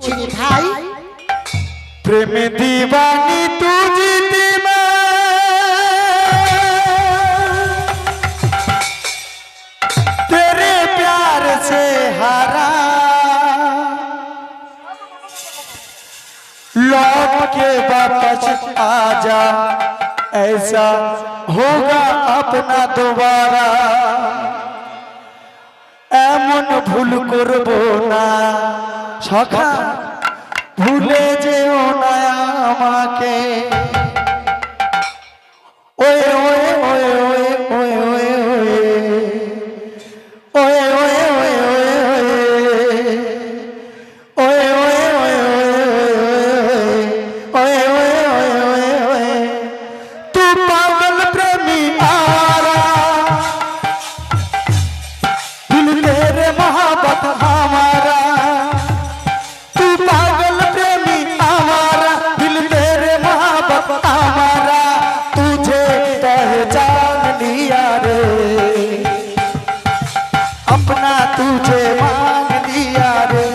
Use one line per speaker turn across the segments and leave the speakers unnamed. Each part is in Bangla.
বলছি রে ভাই,
प्रेम दीवानी तुझी मैं तेरे प्यार से हारा, लौट के वापस आजा, ऐसा होगा अपना दोबारा, एमन भूल करबो ना सखा, भूले जेओ ना आमाके, ओए ओए ओए ओए ओए ओए ओए ओए ओए ओए ओए, तू पागल प्रेमी आरा, दिल तेरे मोहब्बत हमारा, तू पागल प्रेमी हमारा, दिल तेरे मोहब्बत हमारा, तुझे पहचान लिया रे, अपना तुझे मान लिया रे,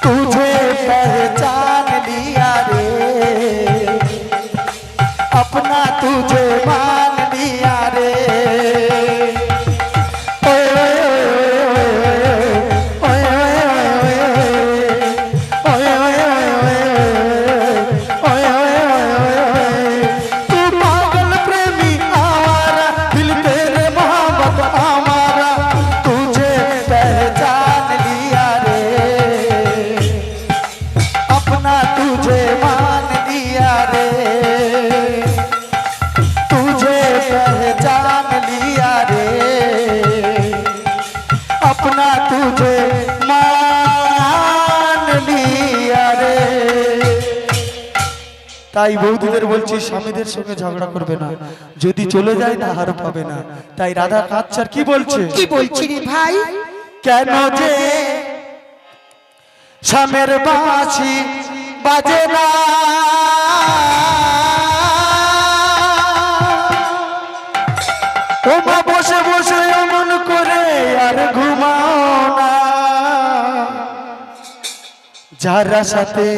तुझे पहचान लिया रे, अपना तुझे मान लिया रे, ओए ओए ओए ओए ओए ओए ओए, तू पागल प्रेमी आवारा, दिल तेरे मोहब्बत हमारा, तुझे पहचान लिया रे, अपना तुझे मान लिया रे, तुझे पहचान लिया रे, अपना तुझे मान लिया रे। তাই বৌদিদের বলছি স্বামীদের সঙ্গে ঝগড়া করবে না, যদি চলে যায় না হার পাবে না। তাই রাধা কাচ্চার কি বলছে,
কি বলছি রে ভাই,
কেন যে স্বামীর বাঁশি বাজে না, ওমা বসে বসে এমন করে আর ঘুমাও না, যারা সাথে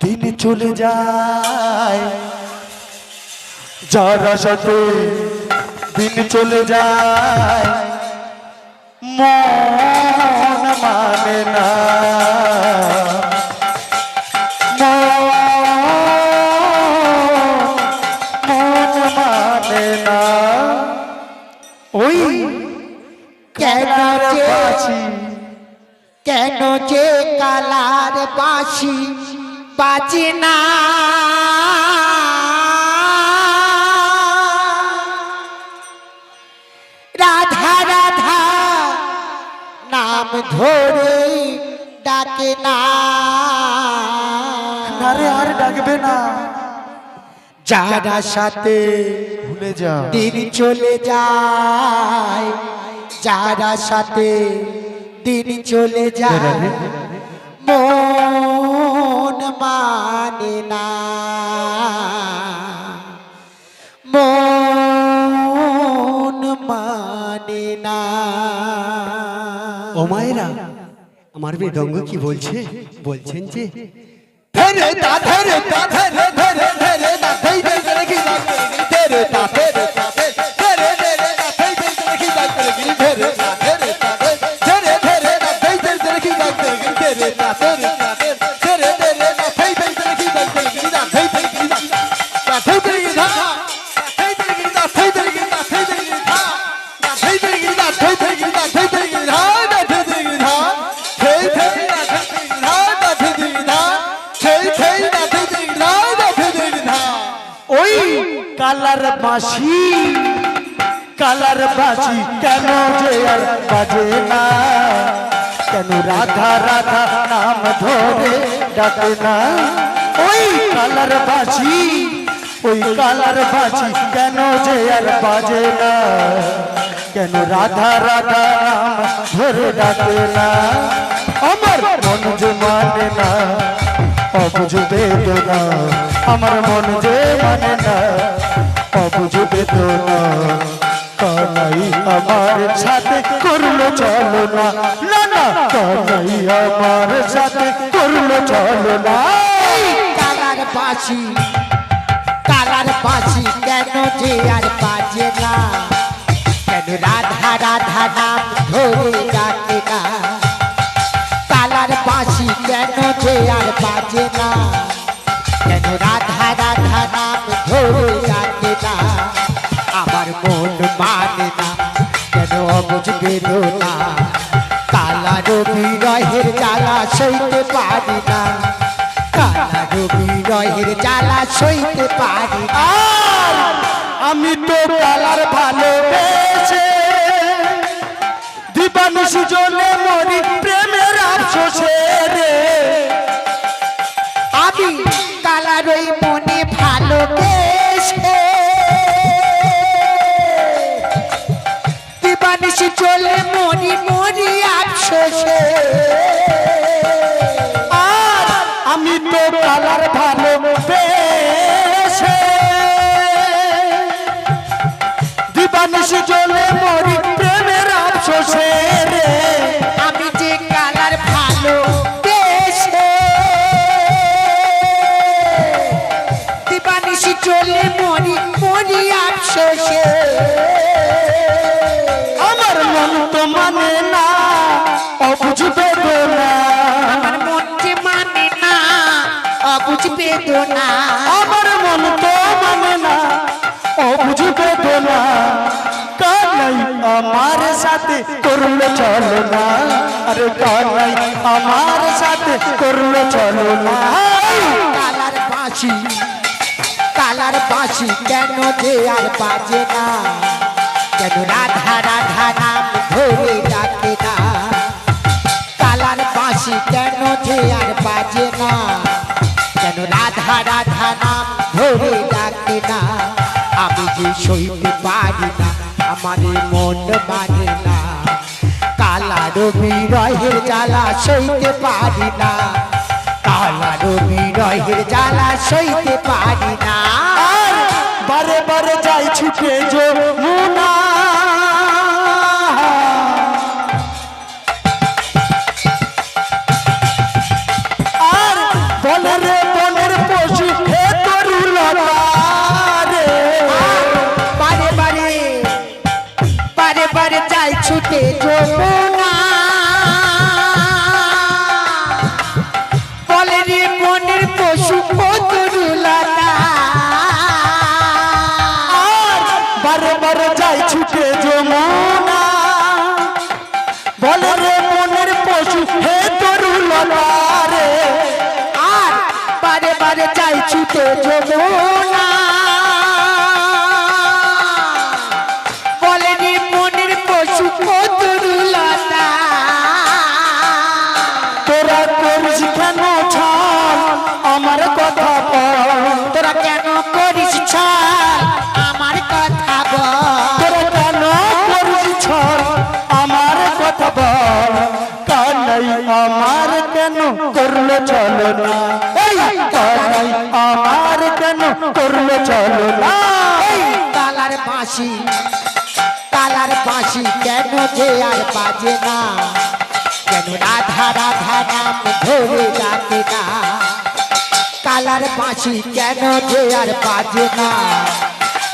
দিন চলে যায়, যারা সাথে দিন চলে যায়, মন মানে না, মন মানে না, ওই
কেন যে
বাঁশি
কেন যে কালার বাঁশি বাজে না, রাধা রাধা নাম ধরে ডাকে না,
আরে আর ডাকবে না,
যারা সাথে
ভুলে যা,
দিন চলে যায়, যারা সাথে দিন চলে যায়, মন মানে না, মন মানে না।
ও মায়েরা, আমার মৃদঙ্গ কি বলছে, বলছেন যে ধরে তা ধরে তা ধরে ধরে ধরে তা ধরে ধরে কি ধরে তা ধরে তা ধরে ধরে তা ধরে ধরে কি ধরে তা ধরে তা ধরে ধরে তা ধরে ধরে কি ধরে তা ধরে তা ধরে ধরে তা ধরে ধরে কি ধরে তা ধরে ধরে কি তা ধরে ধরে কি ধা তা ধরে ধরে কি তা ধরে ধরে কি তা ধরে ধরে কি ধা তা ধরে ধরে কি তা ধরে ধরে কি তা ধরে ধরে কি ধা তা ধরে ধরে কি ধা ধরে ধরে তা ধরে ধরে কি ধা তা ধরে ধরে কি ধা ধরে ধরে তা ধরে ধরে কি ধা তা ধরে ধরে কি ধা
ওই কালার বাঁশি, কালার বাঁশি কেন যে আর বাজে না, কেন রাধা রাধা নাম ধরে ডাকে না, ওই কালার বাঁশি, ওই কালার বাঁশি কেন যে আর বাজে না, কেন রাধা রাধা নাম ধরে ডাকে না, আমার মন যে মানে না, অবুঝ বেদনা, আমার মন যে মানে না, অবুঝ বেদনা, কানাই আমার সাথে করলো চলো না, না না কানাই আমার সাথে করলো চলো না।
কালার বাঁশি কেন যে আর বাজে না, কেন রাধা রাধা নাম ধরে ডাকে না। কালার বাঁশি কেন যে আর বাজে না, কেন রাধা রাধা নাম ধরে ডাকে না। আমার মন মানে না, কেন অবুঝ বেদনা, কালার বিরহের জ্বালা সইতে পারি না, কালার বিরহের জ্বালা সইতে পারি না।
আমি তো কালার ভালোবেসে দিবানিশি জলে মরি প্রেমের আফসোসে রে।
আমি কালার ওই মনে ভালোবেসে দিবানিশি চলে মরি মরি আফসোসে।
আর আমি তো কালার ভালোবেসে দিবানিশি জলে মরি প্রেমের আফসোসে রে।
আমি যে কালার ভালোবেসে দিবানিশি চলে মরি মরি আফসোসে।
আমার মন তো মানে না অবুঝ বেদনা,
আমার মন যে মানে না অবুঝ বেদনা।
আমার মন তো মানে না অবুঝ বেদনা। কানাই আমার সাথে করলো চলো না, আরে কানাই আমার সাথে করলো চলো না।
কালার বাঁশি কেন যে আর বাজে না, কেন রাধা রাধা নাম ধরে ডাকে না। কালার বাঁশি কেন যে আর বাজে না, কেন রাধা রাধা নাম ধরে ডাকে না। আমি যে সইতে পারি না, আমার মন মানে না, কালার বিরহের জ্বালা সইতে পারি না, কালার বিরহের জ্বালা সইতে পারি না।
আর বারে বারে যাই ছুটে যমুনা, আর বলে রে বনের পশু হে তরুলতা রে।
বারে বারে যাই ছুটে যমুনা, বলে রে বনের পশু তরুলতা।
আর বারে বারে যাই ছুটে যমুনা, বলে রে বনের পশু হে তরুলতা রে।
আর বারে যাই ছুটে যমুনা, বলে রে বনের পশু তরুলতা।
তোরা করিস কেন ছাড় আমার কথা বল,
তোরা কেন করিস ছাড় আমার কথা বল।
তোরা কেন করিস ছাড় আমার কথা বল। কানাই আমার কেন করলো চলো না, এই কানাই আমার কেন করলো চলো না।
কালার বাঁশি কেন যে আর বাজে না, কেন রাধা রাধা নাম ধরে ডাকে না। কালার বাঁশি কেন যে আর বাজে না,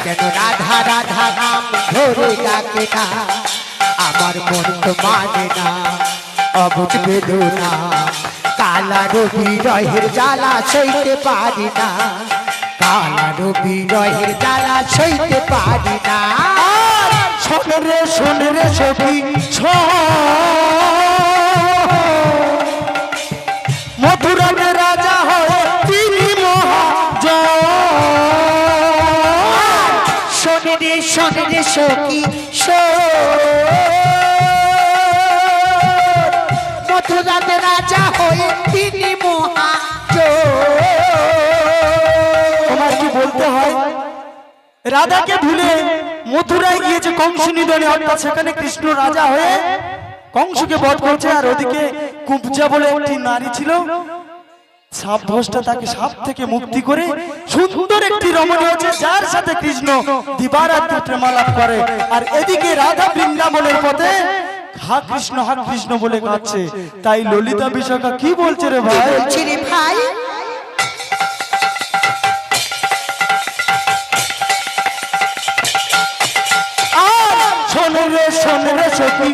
কেন রাধা রাধা নাম ধরে ডাকে না। আমার মন তো মানে না অবুঝ বেদনা, কালার বিরহের জ্বালা সইতে পারি না, কালার বিরহের জ্বালা সইতে পারি না।
শোন রে সখী মথুরাকে রাজা হয়ে তিনি মহাজ।
শোনে রে সখী মথুরাতে রাজা হয়ে তিনি মহাজ।
তোমার কি বলতে হয়, রাধাকে ভুলে মথুরায় গিয়েছে কংস নিধনে, অর্থাৎ সেখানে কৃষ্ণ রাজা হয়ে কংসকে বধ করছে। আর ওদিকে কুবজা বলে একটি নারী ছিল, সাপ ভোজটা তাকে সাপ থেকে মুক্তি করে সুন্দর একটি রমণী হচ্ছে, যার সাথে কৃষ্ণ দিবারাত্রি প্রেমালাপ করে। আর এদিকে রাধা বৃন্দাবনের পথে হা কৃষ্ণ বলে কাঁদছে। তাই ললিতা বিশাখা কি বলছে রে ভাই?
বলছি রে ভাই,
শোন রে সখী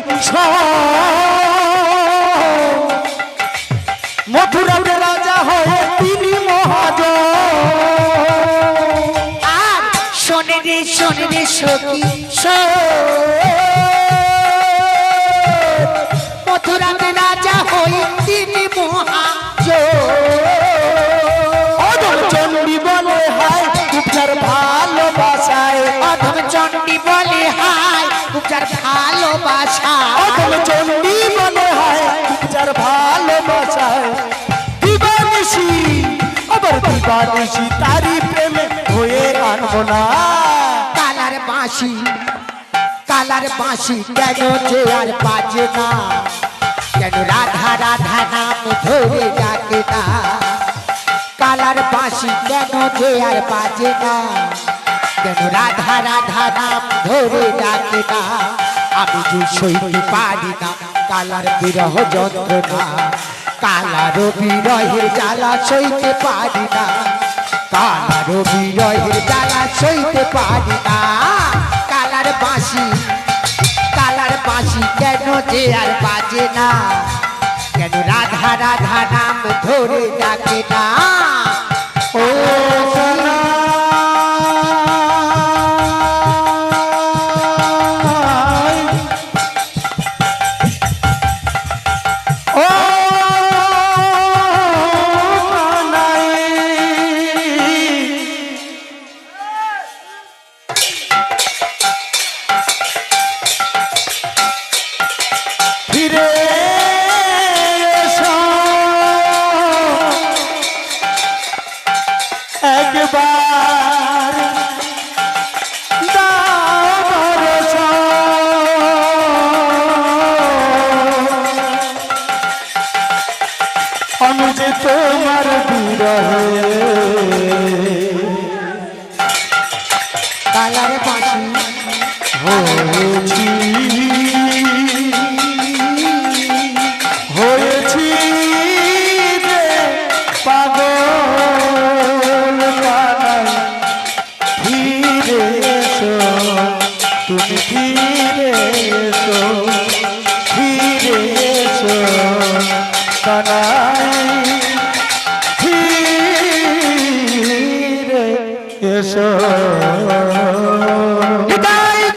মথুরাতে রাজা হয়ে তিনি মহাজন।
আর শোনে রে সখী মথুরাতে রাজা হয়ে তিনি
অধম চণ্ডী বলে হায় খুব যার ভালোবাসায়,
অধম চণ্ডী বলে হায় খুব যার ভালোবাসা,
অধম চণ্ডী বলে হায় খুব যার ভালোবাসায়। দিবানিশি আবার দিবানিশি তারি প্রেমে হয়ে আনবো না।
কালার বাঁশি কেন যে আর বাজে না, কেন রাধা নাম ধরে ডাকে না। কালার বাঁশি কেন যে আর বাজে না, কেন রাধা নাম ধরে ডাকে না। আমি যে সইতে পারি না কালার বিরহ যন্ত্রণা, কালার বিরহের জ্বালা সইতে পারি না, কালার বিরহের জ্বালা সইতে পারি না। কালার বাঁশি কেন যে আর বাজে না, কেন রাধা নাম ধরে ডাকে না।
ও সোনা ও ফিরে এসো একবার দাও ভরসা। আমি যে তোমার বিরহে
কালার বাঁশি
হয়েছি যে পাগল কানাই। ফিরে এসো তুমি ফিরে এসো, ফিরে এসো কানাই, ফিরে এসো।